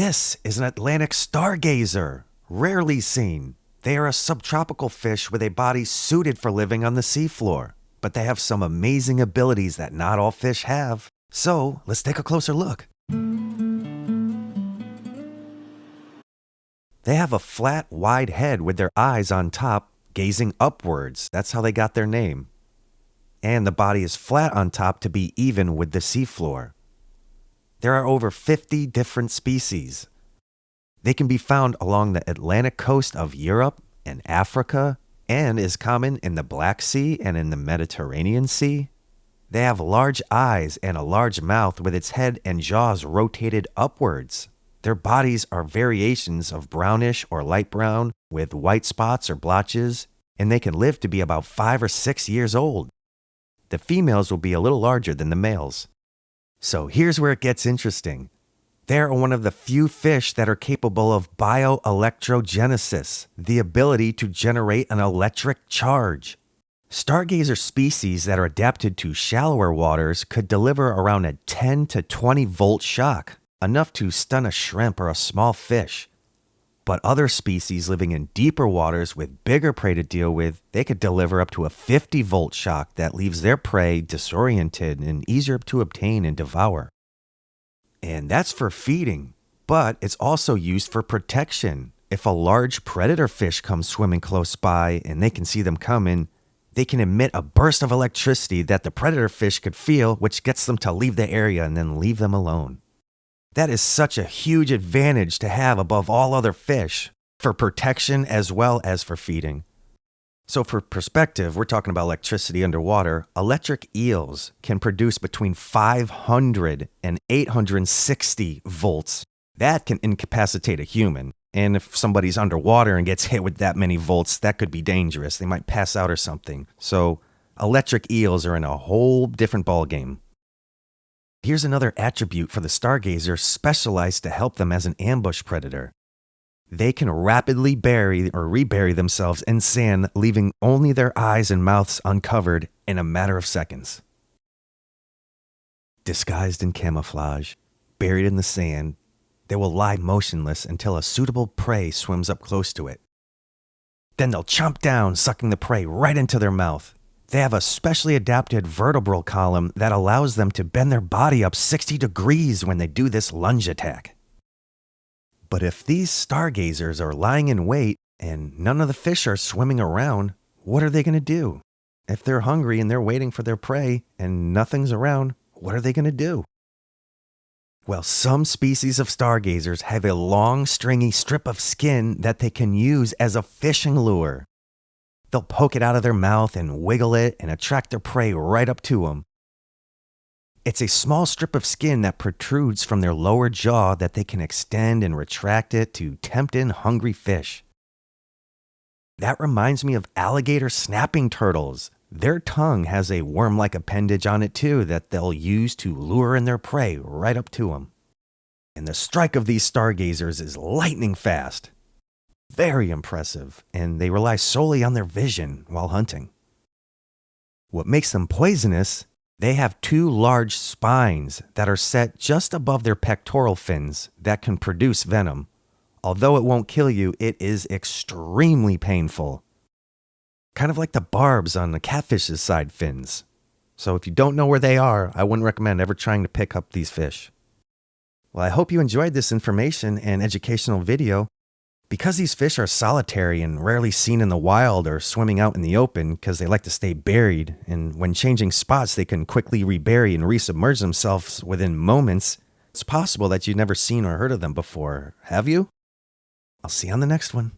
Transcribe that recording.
This is an Atlantic stargazer, rarely seen. They are a subtropical fish with a body suited for living on the seafloor, but they have some amazing abilities that not all fish have. So let's take a closer look. They have a flat, wide head with their eyes on top, gazing upwards. That's how they got their name. And the body is flat on top to be even with the seafloor. There are over 50 different species. They can be found along the Atlantic coast of Europe and Africa, and is common in the Black Sea and in the Mediterranean Sea. They have large eyes and a large mouth with its head and jaws rotated upwards. Their bodies are variations of brownish or light brown with white spots or blotches, and they can live to be about 5 or 6 years old. The females will be a little larger than the males. So here's where it gets interesting. They are one of the few fish that are capable of bioelectrogenesis, the ability to generate an electric charge. Stargazer species that are adapted to shallower waters could deliver around a 10 to 20 volt shock, enough to stun a shrimp or a small fish. But other species living in deeper waters with bigger prey to deal with, they could deliver up to a 50 volt shock that leaves their prey disoriented and easier to obtain and devour. And that's for feeding, but it's also used for protection. If a large predator fish comes swimming close by and they can see them coming, they can emit a burst of electricity that the predator fish could feel, which gets them to leave the area and then leave them alone. That is such a huge advantage to have above all other fish, for protection as well as for feeding. So for perspective, we're talking about electricity underwater. Electric eels can produce between 500 and 860 volts. That can incapacitate a human. And if somebody's underwater and gets hit with that many volts, that could be dangerous. They might pass out or something. So electric eels are in a whole different ballgame. Here's another attribute for the stargazer specialized to help them as an ambush predator. They can rapidly bury or rebury themselves in sand, leaving only their eyes and mouths uncovered in a matter of seconds. Disguised in camouflage, buried in the sand, they will lie motionless until a suitable prey swims up close to it. Then they'll chomp down, sucking the prey right into their mouth. They have a specially adapted vertebral column that allows them to bend their body up 60 degrees when they do this lunge attack. But if these stargazers are lying in wait and none of the fish are swimming around, what are they going to do? If they're hungry and they're waiting for their prey and nothing's around, what are they going to do? Well, some species of stargazers have a long, stringy strip of skin that they can use as a fishing lure. They'll poke it out of their mouth and wiggle it and attract their prey right up to them. It's a small strip of skin that protrudes from their lower jaw that they can extend and retract it to tempt in hungry fish. That reminds me of alligator snapping turtles. Their tongue has a worm-like appendage on it too that they'll use to lure in their prey right up to them. And the strike of these stargazers is lightning fast. Very impressive, and they rely solely on their vision while hunting. What makes them poisonous, they have 2 large spines that are set just above their pectoral fins that can produce venom. Although it won't kill you, it is extremely painful. Kind of like the barbs on the catfish's side fins. So if you don't know where they are, I wouldn't recommend ever trying to pick up these fish. Well, I hope you enjoyed this information and educational video. Because these fish are solitary and rarely seen in the wild or swimming out in the open because they like to stay buried, and when changing spots they can quickly rebury and resubmerge themselves within moments, it's possible that you've never seen or heard of them before. Have you? I'll see you on the next one.